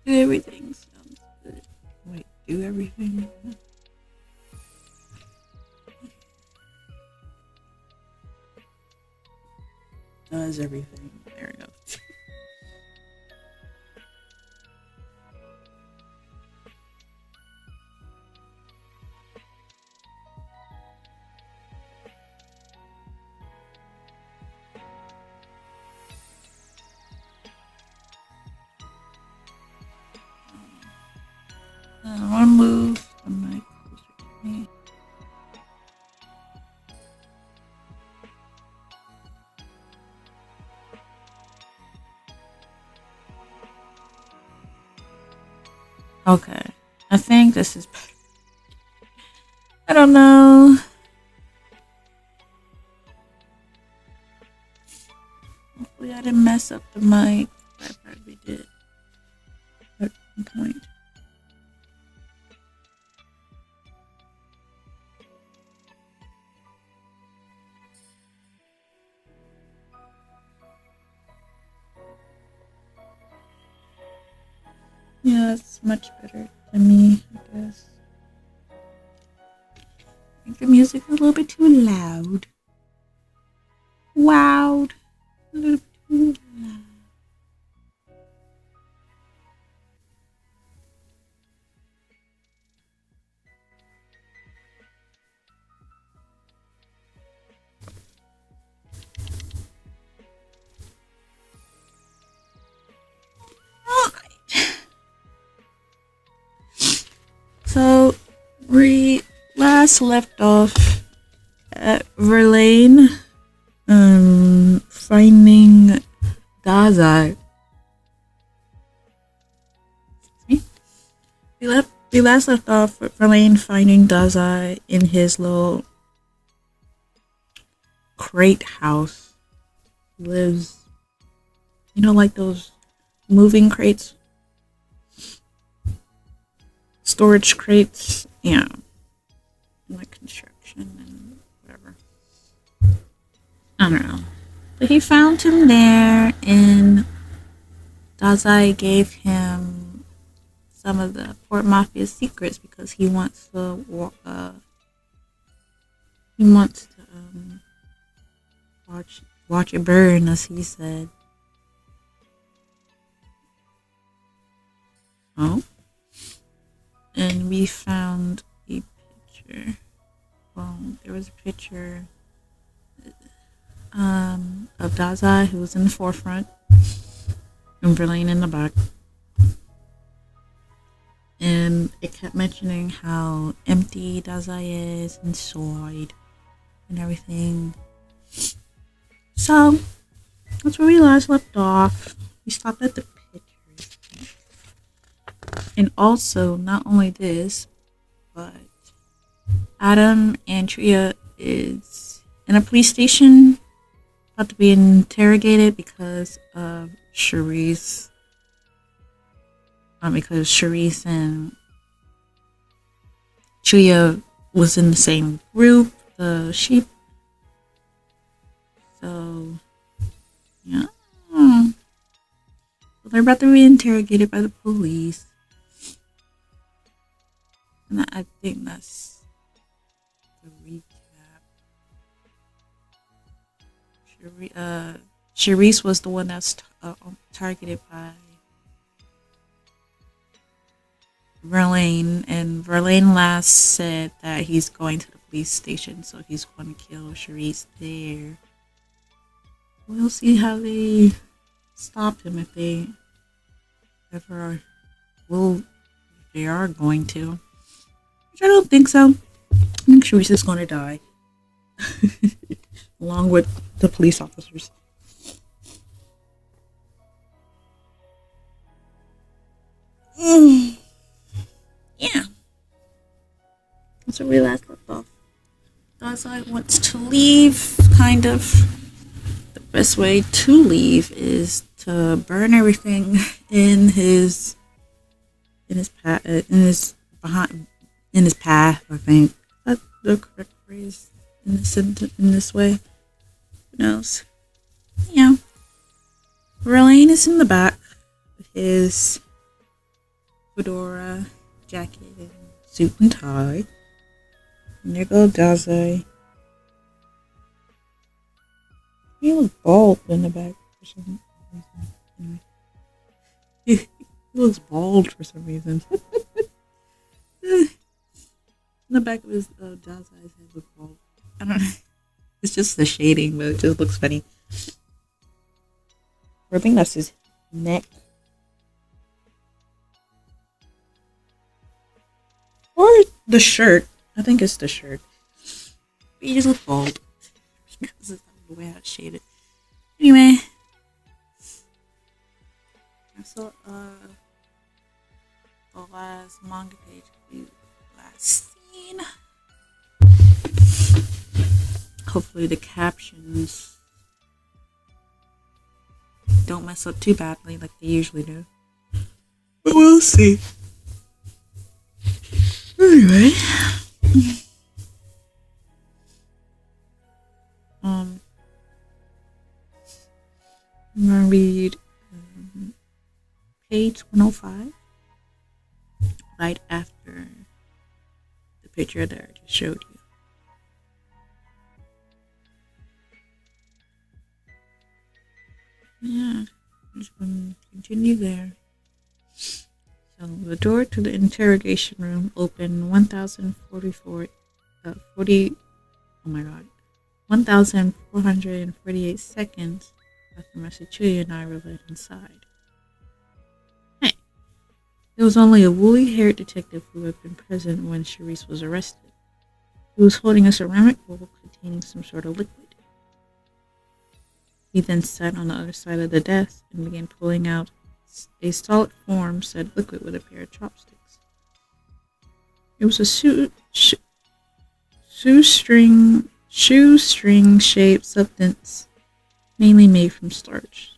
Do everything sounds good. Wait, do everything? Does everything. There we go. I want to move the mic closer to me. Okay, I think this is better. I don't know. Hopefully I didn't mess up the mic. I probably did at some point. Yeah, it's much better to me, I guess. I think the music's a little bit too loud. Wowed. A little bit too loud. So, we last left off at Verlaine finding Dazai. We last left off with Verlaine finding Dazai in his little crate house. He lives, like those moving crates, storage crates, yeah, like construction and whatever. I don't know. But he found him there, and Dazai gave him some of the Port Mafia's secrets because he wants to watch it burn, as he said. Oh. And we found a picture. Well, there was a picture of Dazai, who was in the forefront, and Verlaine in the back. And it kept mentioning how empty Dazai is inside and everything. So, that's where we last left off. We stopped at the pictures. And also, not only this, but Adam and Chuuya is in a police station about to be interrogated because of Charisse. Because Charisse and Chuuya was in the same group, the sheep. So, yeah. So they're about to be interrogated by the police. And I think that's the recap. Charisse was the one that's targeted by Verlaine, and Verlaine last said that he's going to the police station, so he's going to kill Charisse there. We'll see how they stop him, if they ever are. Well, they are going to. Which I don't think so. I think Charisse is going to die. Along with the police officers. Yeah. That's where we last left off. Dazai wants to leave, kind of. The best way to leave is to burn everything in his path, I think. That's the correct phrase in this way. Who knows? Yeah. Verlaine is in the back with his fedora jacket and suit and tie. And there goes Daze. He looks bald in the back for some reason. Anyway. He looks bald for some reason. In the back of his Daze's head looks bald. I don't know. It's just the shading, but it just looks funny. I think that's his neck. Or the shirt. I think it's the shirt. But he just looks bald. Because of the way I shaded. Anyway. I saw the last manga page view, last scene. Hopefully the captions don't mess up too badly like they usually do. But we'll see. Anyway. I'm gonna read page 105 right after the picture that I just showed you. Yeah, I'm just going to continue there. So the door to the interrogation room opened 1,448 seconds after Master Chuuya and I were led inside. Hey, there was only a woolly-haired detective who had been present when Charisse was arrested. He was holding a ceramic bowl containing some sort of liquid. He then sat on the other side of the desk and began pulling out a solid form said liquid with a pair of chopsticks. It was a shoestring-shaped substance, mainly made from starch,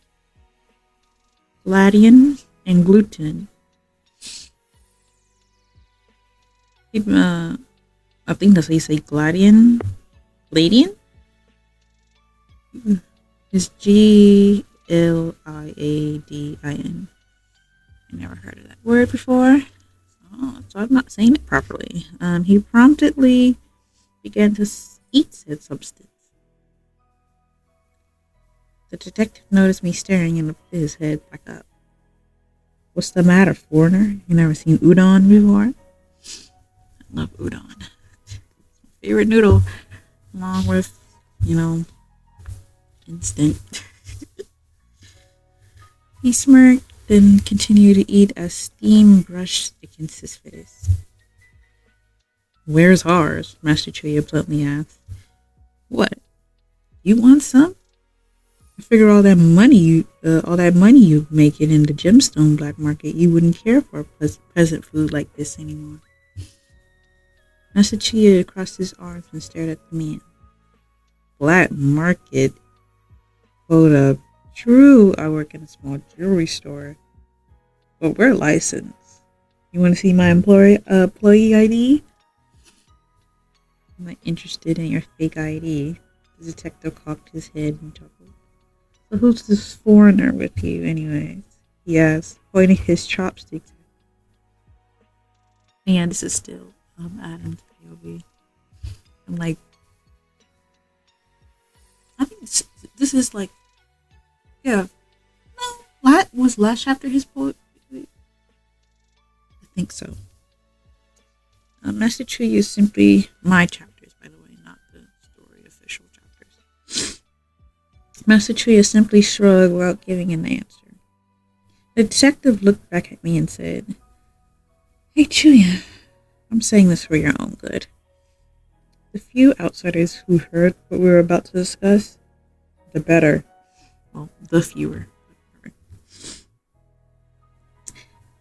gladian, and gluten. I think that's how you say gladian. Gladian? It's Gliadin. I never heard of that word before, so I'm not saying it properly. He promptly began to eat said substance. The detective noticed me staring and lifted his head back up. What's the matter, foreigner? You never seen udon before? I love udon. It's my favorite noodle, along with, instant. He smirked, then continued to eat as steam brushed against his face. Where's ours? Master Chuuya bluntly asked. What? You want some? I figure all that money you making in the gemstone black market, you wouldn't care for peasant food like this anymore. Master Chuuya crossed his arms and stared at the man. Black market? Hold up. True, I work in a small jewelry store, but we're licensed. You want to see my employee ID? I'm not interested in your fake ID. The detective cocked his head and chuckled. So who's this foreigner with you anyways? He asked, pointing his chopsticks. Yeah, this is still Adam's POV. I'm like, I think this is like, yeah. No, was last chapter his poet? I think so. Master Chuuya is simply my chapters, by the way, not the story official chapters. Master Chuuya simply shrugged without giving an answer. The detective looked back at me and said, Hey Chuuya, I'm saying this for your own good. The few outsiders who heard what we were about to discuss, the better. Well, the fewer.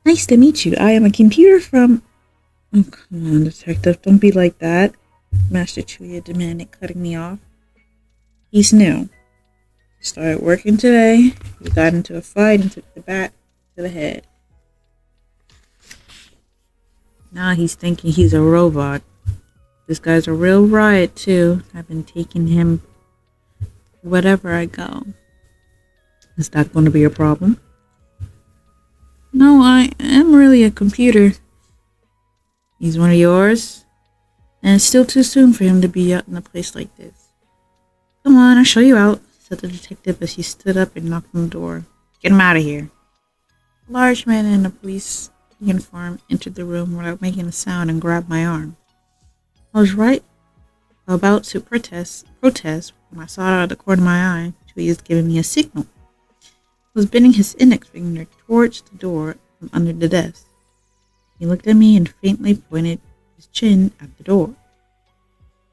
Nice to meet you. I am a computer from... Oh, come on, detective. Don't be like that. Master Chuuya demanded, cutting me off. He's new. He started working today. He got into a fight and took the bat to the head. Now he's thinking he's a robot. This guy's a real riot, too. I've been taking him wherever I go. Is that going to be a problem? No, I am really a computer. He's one of yours? And it's still too soon for him to be out in a place like this. Come on, I'll show you out, said the detective as he stood up and knocked on the door. Get him out of here. A large man in a police uniform entered the room without making a sound and grabbed my arm. I was right about to protest when I saw out of the corner of my eye Chuuya was giving me a signal. He was bending his index finger towards the door from under the desk. He looked at me and faintly pointed his chin at the door.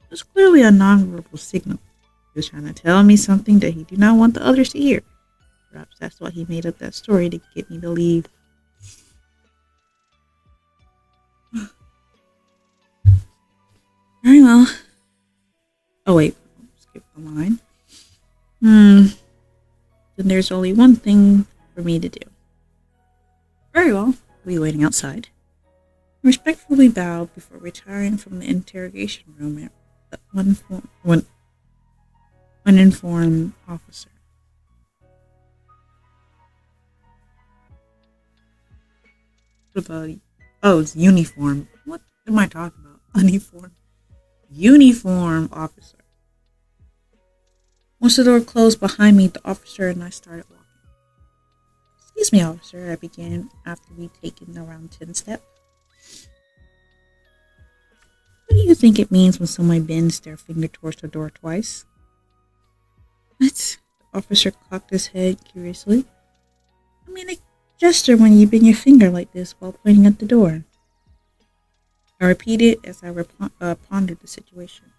It was clearly a nonverbal signal. He was trying to tell me something that he did not want the others to hear. Perhaps that's why he made up that story to get me to leave. Very well. Oh wait, skip the line. Then there's only one thing for me to do. Very well. I'll be waiting outside. I respectfully bowed before retiring from the interrogation room at uninformed officer. It's uniform. What am I talking about? Uniform. Uniform officer. Once the door closed behind me, the officer and I started walking. Excuse me, officer, I began after we'd taken around 10 steps. What do you think it means when someone bends their finger towards the door twice? What? The officer cocked his head curiously. I mean, a gesture when you bend your finger like this while pointing at the door. I repeated as I pondered the situation.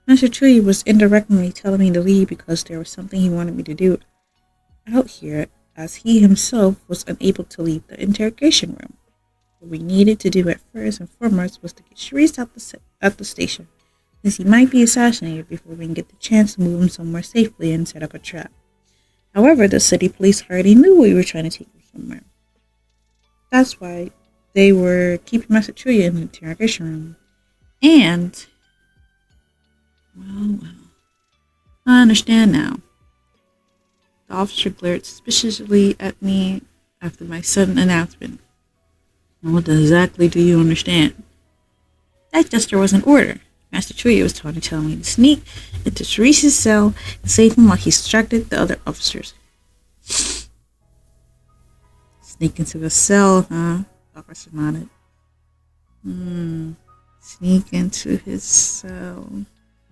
Master Chuuya was indirectly telling me to leave because there was something he wanted me to do out here, as he himself was unable to leave the interrogation room. What we needed to do at first and foremost was to get Sharice at the station, since he might be assassinated before we can get the chance to move him somewhere safely and set up a trap. However, the city police already knew we were trying to take him somewhere. That's why they were keeping Master Chuuya in the interrogation room. And, well, I understand now. The officer glared suspiciously at me after my sudden announcement. What exactly do you understand? That gesture was an order. Master Chuuya was trying to tell me to sneak into Sharice's cell and save him while he distracted the other officers. Sneak into the cell, huh? The officer nodded. Sneak into his cell.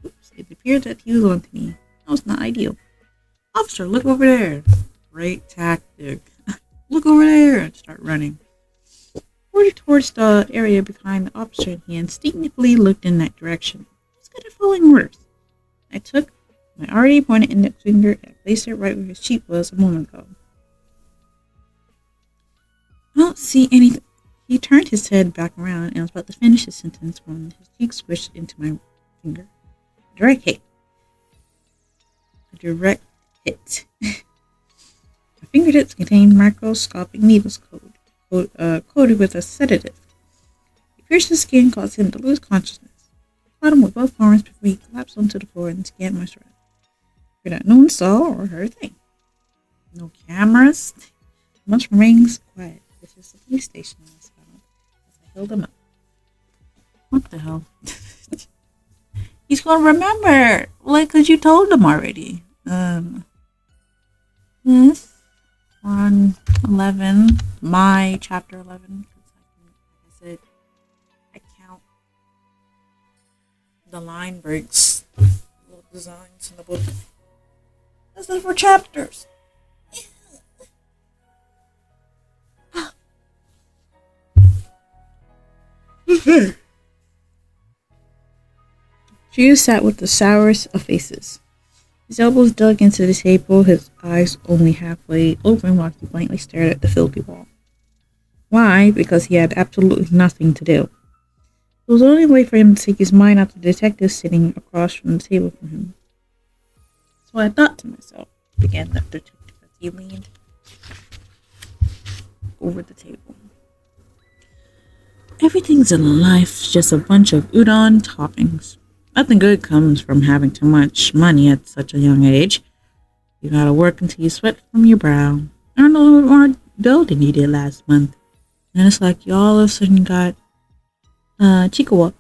Oops, it appeared that he was on to me. That was not ideal. Officer, look over there. Great tactic. Look over there and start running. Pointed towards the area behind the officer, and he instinctively looked in that direction. He's good at following orders. I took my already pointed index finger and placed it right where his cheek was a moment ago. I don't see anything. He turned his head back around and was about to finish his sentence when his cheek squished into my finger. A direct hit. My fingertips contained microscopic needles coated with a sedative. He pierced his skin, caused him to lose consciousness. I caught him with both arms before he collapsed onto the floor and scanned my surroundings. For that no one saw or heard a thing. No cameras. Must remain quiet. This is the police station, I found as I held him up. What the hell? He's gonna remember, cause you told him already. Yes. On 11, my chapter 11, because like I said, I count the line breaks, little designs in the book. This is for chapters. Chuuya sat with the sourest of faces. His elbows dug into the table, his eyes only halfway open while he blankly stared at the filthy wall. Why? Because he had absolutely nothing to do. It was the only way for him to take his mind off the detective sitting across from the table from him. So I thought to myself, began the detective as he leaned over the table. Everything's in life just a bunch of udon toppings. Nothing good comes from having too much money at such a young age. You gotta work until you sweat from your brow. Earn a little more bill than you did last month. And it's like you all of a sudden got chikawa.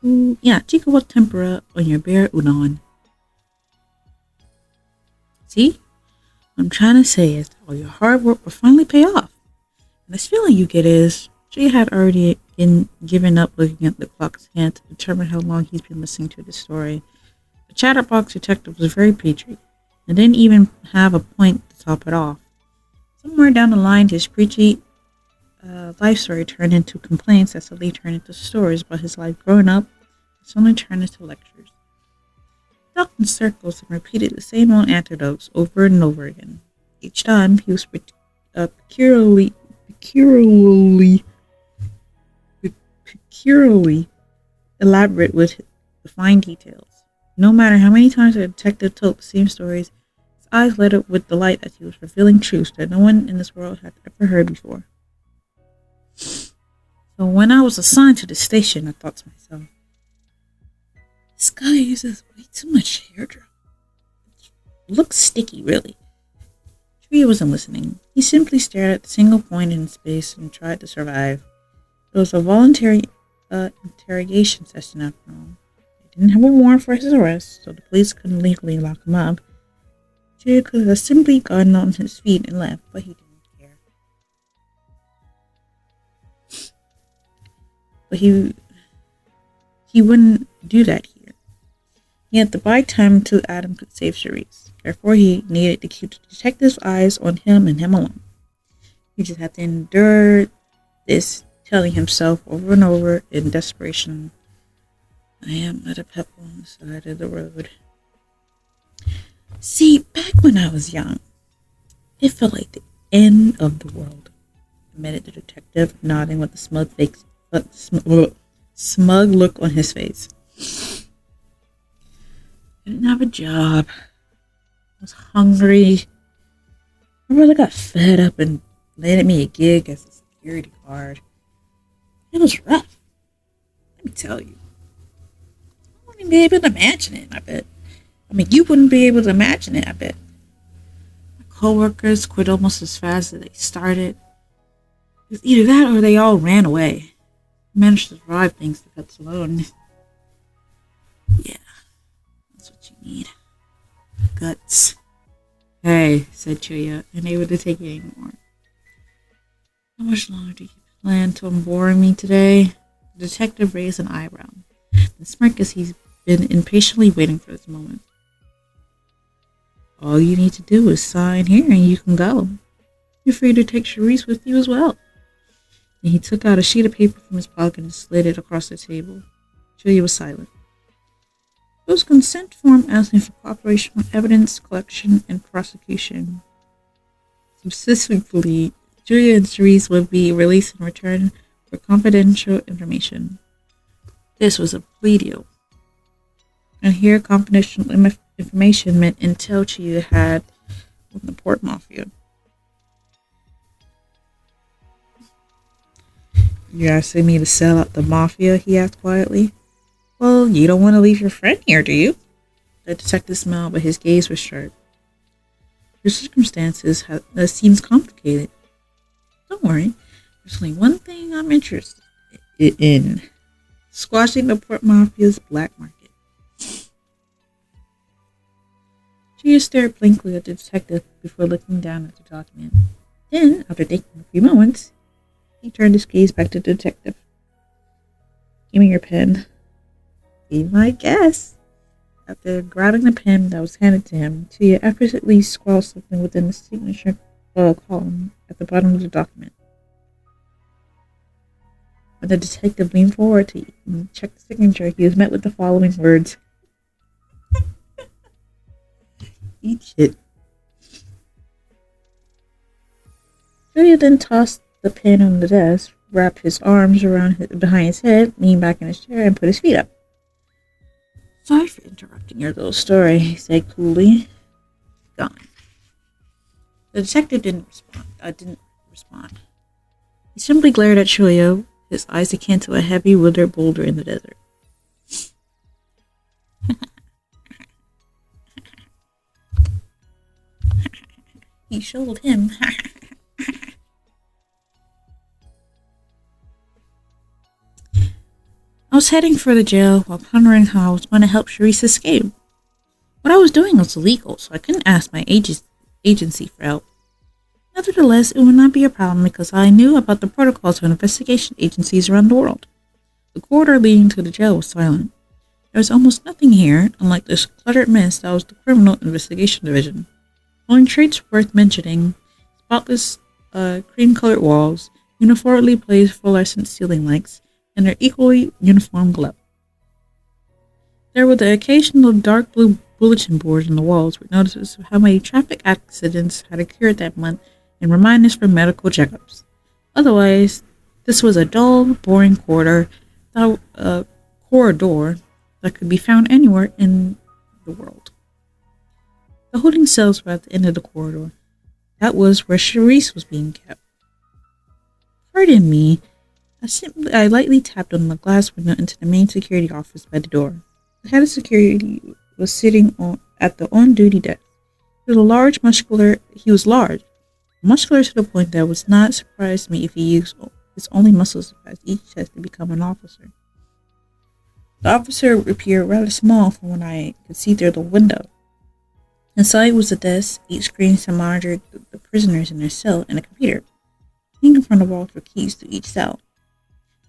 Yeah, chikawa tempura on your bear udon. See? What I'm trying to say is that all your hard work will finally pay off. And this feeling you get is she had already given up looking at the clock's hand to determine how long he's been listening to the story. The chatterbox detective was very preachy and didn't even have a point to top it off. Somewhere down the line, his preachy life story turned into complaints that suddenly turned into stories about his life growing up and suddenly turned into lectures. He talked in circles and repeated the same old anecdotes over and over again. Each time, he was peculiarly elaborate with the fine details. No matter how many times the detective told the same stories, his eyes lit up with delight as he was revealing truths that no one in this world had ever heard before. So when I was assigned to the station, I thought to myself, this guy uses way too much hair drop. It looks sticky, really. Chuuya wasn't listening. He simply stared at the single point in space and tried to survive. It was a voluntary interrogation session after all. They didn't have a warrant for his arrest, so the police couldn't legally lock him up. Chuuya could have simply gotten on his feet and left, but he didn't care. But he wouldn't do that here. He had to buy time until Adam could save Charisse. Therefore, he needed to keep the detective's eyes on him and him alone. He just had to endure this, telling himself over and over in desperation, I am but a pebble on the side of the road. See, back when I was young, it felt like the end of the world, admitted the detective, nodding with a smug look on his face. I didn't have a job. I was hungry. My brother got fed up and landed me a gig as a security guard. It was rough. Let me tell you. I wouldn't be able to imagine it, I bet. I mean, you wouldn't be able to imagine it, I bet. My coworkers quit almost as fast as they started. It was either that or they all ran away. I managed to survive thanks to cuts alone. Yeah. That's what you need. Guts. Hey, said Chuuya, unable to take it anymore. How much longer do you plan to bore me today? The detective raised an eyebrow and smirked as he's been impatiently waiting for this moment. All you need to do is sign here and you can go. You're free to take Charisse with you as well. And he took out a sheet of paper from his pocket and slid it across the table. Chuuya was silent. It was a consent form asking for cooperation with evidence collection and prosecution. Specifically, Chuuya and Charisse would be released in return for confidential information. This was a plea deal. And here, confidential information meant intel Chuuya had from the Port Mafia. You asking me to sell out the Mafia? He asked quietly. Well, you don't want to leave your friend here, do you? The detective smiled, but his gaze was sharp. Your circumstances seems complicated. Don't worry. There's only one thing I'm interested in. Squashing the Port Mafia's black market. Chuuya stared blankly at the detective before looking down at the document. Then, after taking a few moments, he turned his gaze back to the detective. Give me your pen. Be my guess. After grabbing the pen that was handed to him, Chuuya effortlessly scrawled something within the signature column at the bottom of the document. When the detective leaned forward to check the signature, he was met with the following words. Eat shit. Chuuya then tossed the pen on the desk, wrapped his arms behind his head, leaned back in his chair, and put his feet up. Sorry for interrupting your little story, he said coolly. Gone. The detective didn't respond. He simply glared at Chuuya, his eyes akin to a heavy, withered boulder in the desert. He showed him. I was heading for the jail while pondering how I was going to help Charisse escape. What I was doing was illegal, so I couldn't ask my agency for help. Nevertheless, it would not be a problem because I knew about the protocols of investigation agencies around the world. The corridor leading to the jail was silent. There was almost nothing here, unlike this cluttered mess that was the Criminal Investigation Division. Only traits worth mentioning: spotless, cream-colored walls, uniformly placed fluorescent ceiling lights, and their equally uniform glow. There were the occasional dark blue bulletin boards on the walls with notices of how many traffic accidents had occurred that month and reminders for medical checkups. Otherwise, this was a dull, boring corridor that could be found anywhere in the world. The holding cells were at the end of the corridor. That was where Charisse was being kept. Pardon me. I lightly tapped on the glass window into the main security office by the door. The head of security was sitting at the on-duty desk. He was large, muscular to the point that it was not surprised me if he used his only muscles past each chest to become an officer. The officer appeared rather small from what I could see through the window. Inside was a desk, 8 screens to monitor the prisoners in their cell, and a computer. Hanging from the walls were keys to each cell.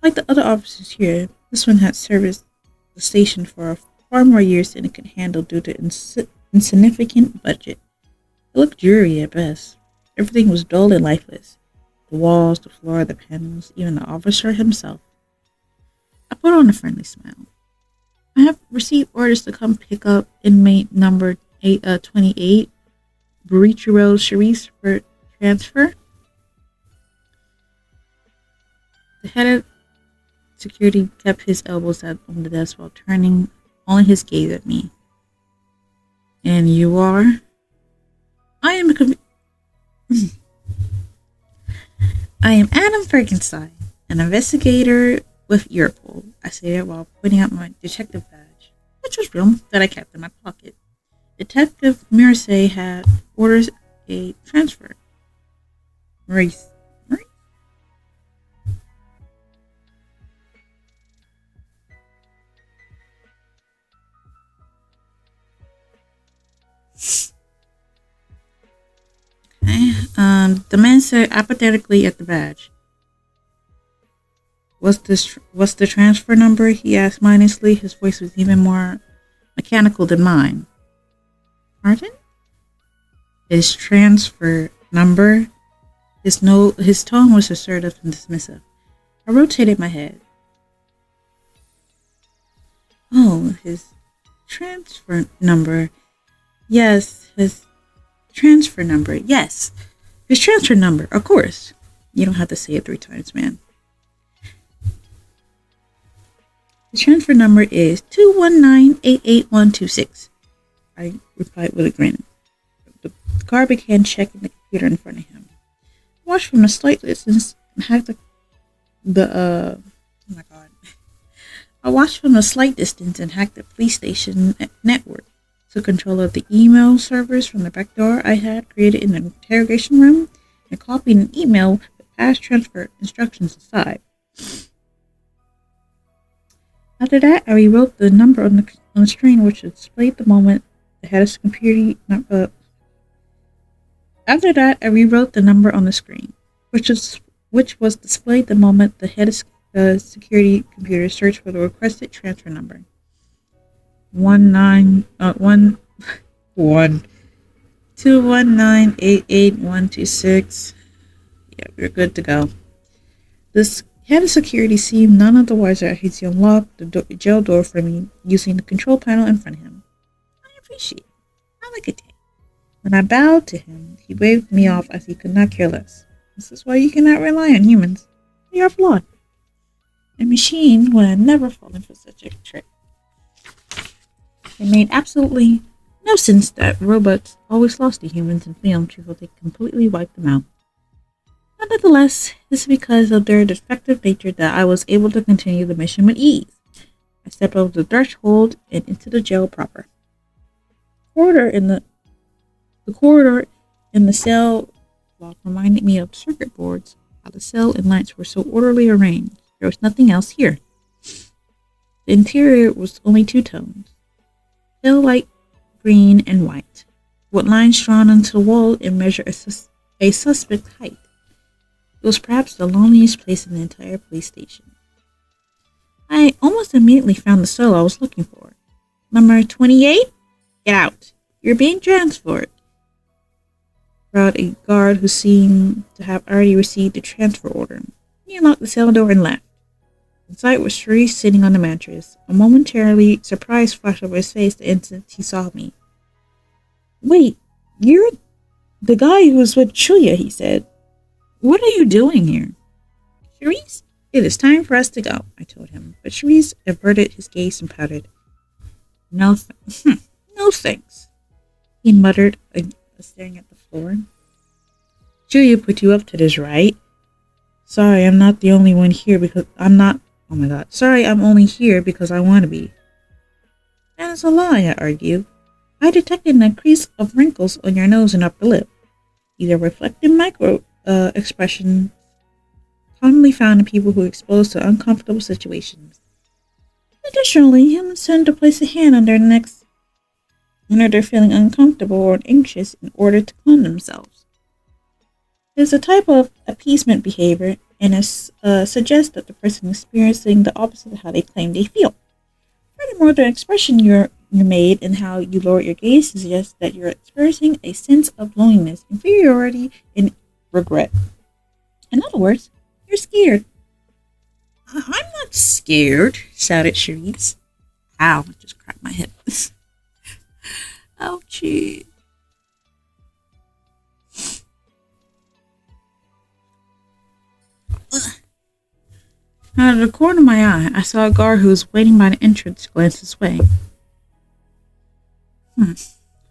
Like the other officers here, this one had serviced the station for far more years than it could handle due to insignificant budget. It looked dreary at best. Everything was dull and lifeless. The walls, the floor, the panels, even the officer himself. I put on a friendly smile. I have received orders to come pick up inmate number 28, Burichi Road, Charisse, for transfer. The head of security kept his elbows on the desk while turning only his gaze at me. And you are? I am Adam Frankenstein, an investigator with Europol, I said while pointing out my detective badge, which was real, that I kept in my pocket. Detective Mirsay had orders a transfer. Maurice. Okay. The man said apathetically at the badge. What's the transfer number? He asked mindlessly. His voice was even more mechanical than mine. Pardon? His transfer number? His tone was assertive and dismissive. I rotated my head. Oh, his transfer number. Yes, his transfer number. Yes, his transfer number. Of course. You don't have to say it 3 times, man. The transfer number is 219-88126. I replied with a grin. The guard began checking the computer in front of him. I watched from a slight distance and hacked I watched from a slight distance and hacked the police station network. Took control of the email servers from the back door I had created in the interrogation room and copied an email with past transfer instructions inside. After that, I rewrote the number on the screen, which displayed the moment the head of security. After that, I rewrote the number on the screen, which was displayed the moment the head of security computer searched for the requested transfer number. 219-88126. Yeah, we're good to go. This head of security seemed none of the wiser as he unlocked the jail door for me using the control panel in front of him. I appreciate it. I like it. When I bowed to him, he waved me off as he could not care less. This is why you cannot rely on humans. They are flawed. A machine would have never fallen for such a trick. It made absolutely no sense that robots always lost to humans in films before they completely wiped them out. Nonetheless, this is because of their defective nature that I was able to continue the mission with ease. I stepped over the threshold and into the jail proper. The corridor in the cell block reminded me of circuit boards, how the cell and lights were so orderly arranged. There was nothing else here. The interior was only two tones, pale light green and white, with lines drawn onto the wall and measure a suspect height. It was perhaps the loneliest place in the entire police station. I almost immediately found the cell I was looking for. Number 28? Get out. You're being transferred. Growled a guard who seemed to have already received the transfer order. He unlocked the cell door and left. Inside was Cherise sitting on the mattress. A momentarily surprise flashed over his face the instant he saw me. Wait, you're the guy who was with Chuuya, he said. What are you doing here? Cherise, it is time for us to go, I told him, but Cherise averted his gaze and pouted. No thanks, he muttered, staring at the floor. Chuuya put you up to this, right? Sorry, I'm not the only one here because I'm not. Oh my god. Sorry, I'm only here because I want to be. That is a lie, I argue. I detected an increase of wrinkles on your nose and upper lip. These are reflective micro expressions commonly found in people who are exposed to uncomfortable situations. Additionally, humans tend to place a hand on their necks whenever they're feeling uncomfortable or anxious in order to calm themselves. It is a type of appeasement behavior and it suggests that the person is experiencing the opposite of how they claim they feel. Furthermore, the expression you made and how you lower your gaze suggests that you're experiencing a sense of loneliness, inferiority, and regret. In other words, you're scared. I'm not scared, shouted Cherise. Ow, I just cracked my hip. Ouchie. Out of the corner of my eye, I saw a guard who was waiting by the entrance glance his way. I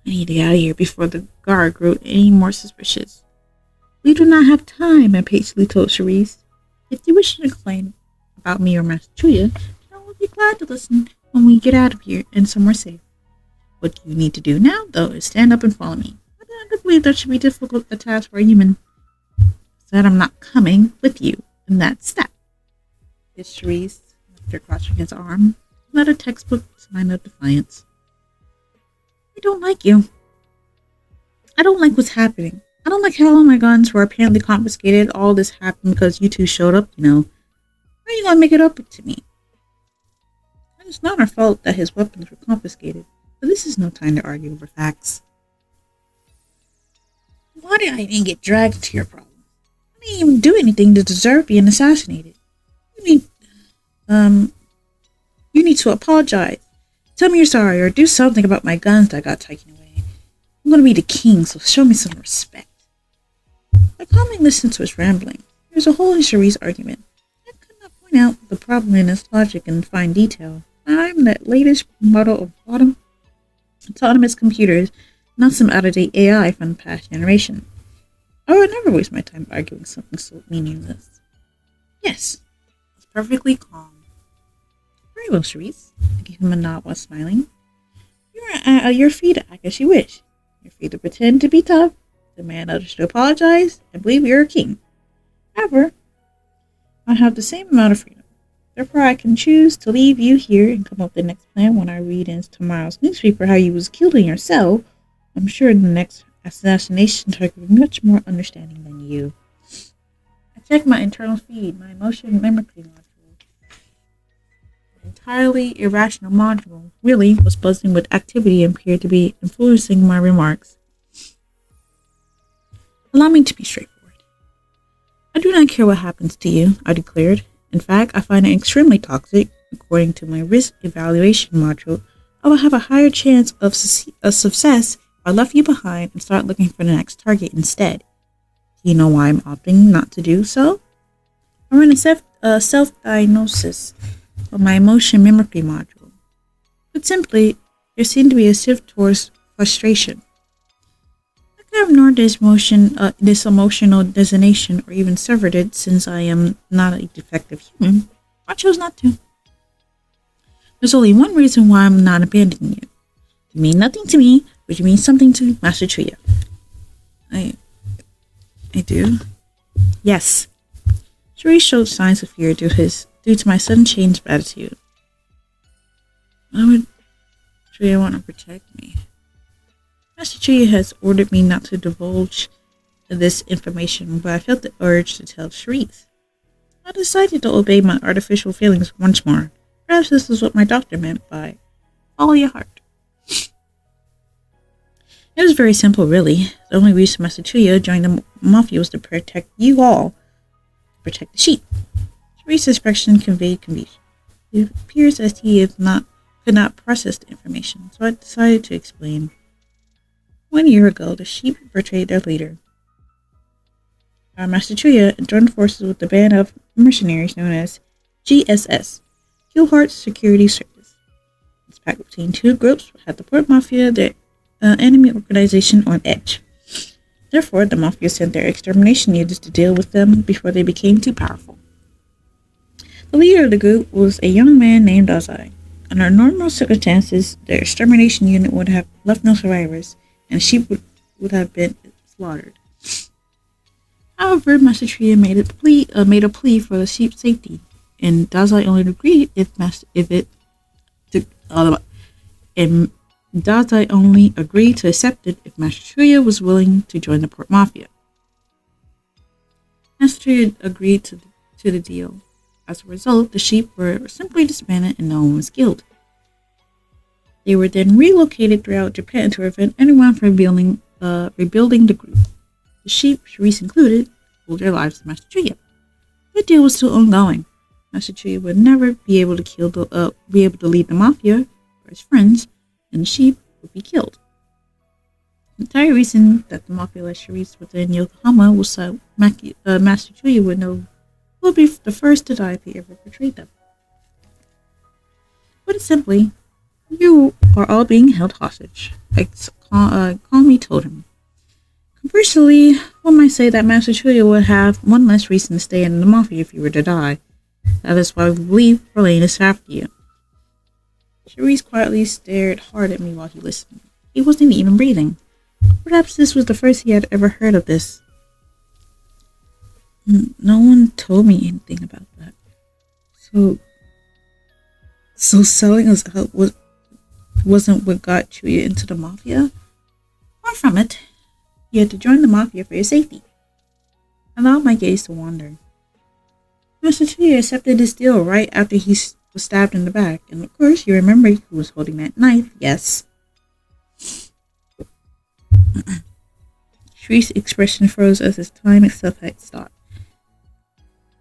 need to get out of here before the guard grew any more suspicious. We do not have time, I patiently told Cherise. If you wish to complain about me or Master Chuuya, I will be glad to listen when we get out of here and somewhere safe. What you need to do now, though, is stand up and follow me. I do not believe that should be difficult a task for a human. Said I'm not coming with you, and that's that. Hissed Cherise, after crossing his arm, not a textbook sign of defiance. I don't like you. I don't like what's happening. I don't like how all my guns were apparently confiscated. All this happened because you two showed up, you know. How are you gonna make it up to me? It's not our fault that his weapons were confiscated, but this is no time to argue over facts. Why did I even get dragged into your problem? I didn't even do anything to deserve being assassinated. You need to apologize. Tell me you're sorry or do something about my guns that got taken away. I'm gonna be the king, so show me some respect. I calmly listened to his rambling. There's a hole in Cherie's argument. I could not point out the problem in its logic in fine detail. I'm the latest model of autonomous computers, not some out-of-date AI from the past generation. I would never waste my time arguing something so meaningless. Yes, it's perfectly calm. Very well, Cherise. I gave him a nod while smiling. You're free to act as you wish. You're free to pretend to be tough, demand others to apologize, and believe you're a king. However, I have the same amount of freedom. Therefore, I can choose to leave you here and come up with the next plan when I read in tomorrow's newspaper how you was killed in your cell. I'm sure the next assassination target will be much more understanding than you. I checked my internal feed, my emotion mimicry module. An entirely irrational module really was buzzing with activity and appeared to be influencing my remarks. Allow me to be straightforward. I do not care what happens to you, I declared. In fact, I find it extremely toxic. According to my risk evaluation module, I will have a higher chance of success if I left you behind and start looking for the next target instead. Do you know why I'm opting not to do so? I ran a self-diagnosis of my emotion mimicry module. But simply, there seemed to be a shift towards frustration. I could have ignored this emotional designation or even severed it since I am not a defective human. I chose not to. There's only one reason why I'm not abandoning you. You mean nothing to me, but you mean something to Master Chuuya. I do? Yes. Cherise showed signs of fear due to my sudden change of attitude. Why would Chuuya want to protect me? Master Chuuya has ordered me not to divulge this information, but I felt the urge to tell Cherise. I decided to obey my artificial feelings once more. Perhaps this is what my doctor meant by follow your heart. It was very simple, really. The only reason Master Chuuya joined the Mafia was to protect you all, protect the sheep. Cherise's expression conveyed confusion. It appears as he could not process the information, so I decided to explain. 1 year ago, the sheep betrayed their leader. Our Master Chuuya joined forces with the band of mercenaries known as GSS, Heart Security Service. This pact between two groups had the Port Mafia, the enemy organization, on edge. Therefore, the Mafia sent their extermination units to deal with them before they became too powerful. The leader of the group was a young man named Dazai. Under normal circumstances, their extermination unit would have left no survivors, and sheep would have been slaughtered. However, Master Chuuya made a plea for the sheep's safety, and Dazai only agreed Dazai only agreed to accept it if Master Chuuya was willing to join the Port Mafia. Master Chuuya agreed to the deal. As a result, the sheep were simply disbanded and no one was killed. They were then relocated throughout Japan to prevent anyone from rebuilding the group. The sheep, Cherise included, owed their lives to Master Chuuya. The deal was still ongoing. Master Chuuya would never be able to lead the Mafia or his friends, and the sheep would be killed. The entire reason that the Mafia let Cherise within Yokohama was so Master Chuuya would know who would be the first to die if he ever betrayed them. Put it simply, you are all being held hostage, like Kami told him. Conversely, one might say that Master Chuuya would have one less reason to stay in the Mafia if you were to die. That is why we believe Verlaine is after you. Cherise quietly stared hard at me while he listened. He wasn't even breathing. Perhaps this was the first he had ever heard of this. No one told me anything about that. So selling us out wasn't what got Chuuya into the Mafia? Far from it. You had to join the Mafia for your safety. I allowed my gaze to wander. Master Chuuya accepted this deal right after he was stabbed in the back, and of course you remember who was holding that knife, yes? Shriek's expression froze as his time itself had stopped.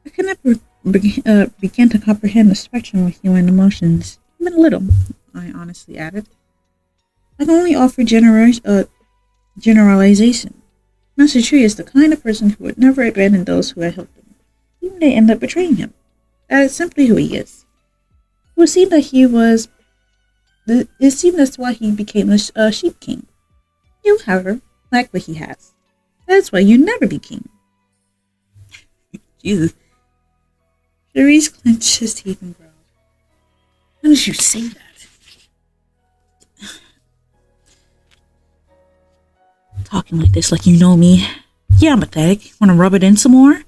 I could never begin to comprehend the spectrum of human emotions, even a little, I honestly added. I can only offer generalization. Master Chuuya is the kind of person who would never abandon those who had helped him, even if they end up betraying him. That is simply who he is. It would seem that it seemed that's why he became the sheep king. You, however, lack what he has. That's why you never be king. Jesus. Cherise clenched his teeth and growled. How did you say that? Talking like this, like you know me. Yeah, I'm pathetic. Wanna rub it in some more?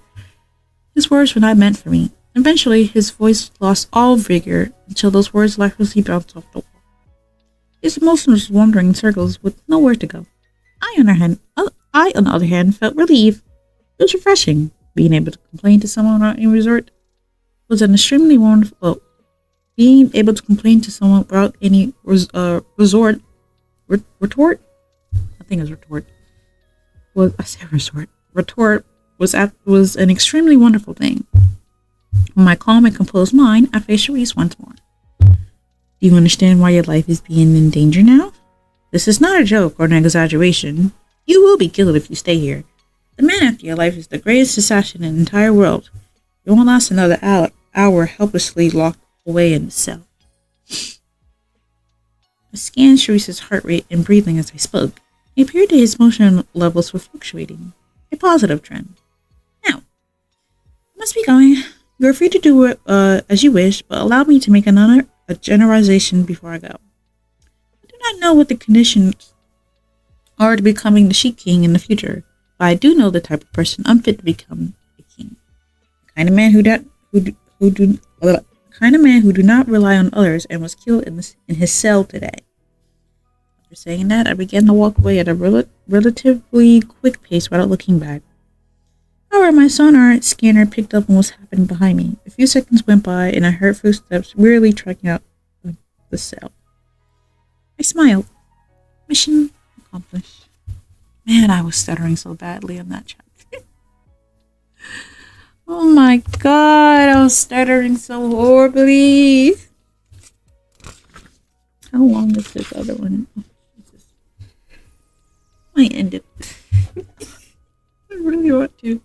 His words were not meant for me. Eventually, his voice lost all vigor until those words lifelessly bounced off the wall. His emotion was wandering in circles with nowhere to go. I, on the other hand, felt relieved. It was refreshing. Being able to complain to someone without any resort was an extremely wonderful. Being able to complain to someone without any retort. I think it's retort. Well, I said resort. Retort was an extremely wonderful thing. With my calm and composed mind, I faced Cherise once more. Do you understand why your life is being in danger now? This is not a joke or an exaggeration. You will be killed if you stay here. The man after your life is the greatest assassin in the entire world. You won't last another hour helplessly locked away in the cell. I scanned Cherise's heart rate and breathing as I spoke. It appeared that his emotion levels were fluctuating. A positive trend. Now, I must be going. You are free to do it as you wish, but allow me to make a generalization before I go. I do not know what the conditions are to becoming the Sheep King in the future, But I do know the type of person unfit to become a king. The kind of man who do not rely on others and was killed in his cell today. After saying that, I began to walk away at a relatively quick pace without looking back. However, my sonar scanner picked up on what was happening behind me. A few seconds went by, and I heard footsteps wearily tracking out the cell. I smiled. Mission accomplished. Man, I was stuttering so badly on that chapter. Oh my god, I was stuttering so horribly. How long is this other one? Oh, Jesus. I might end it. I really want to.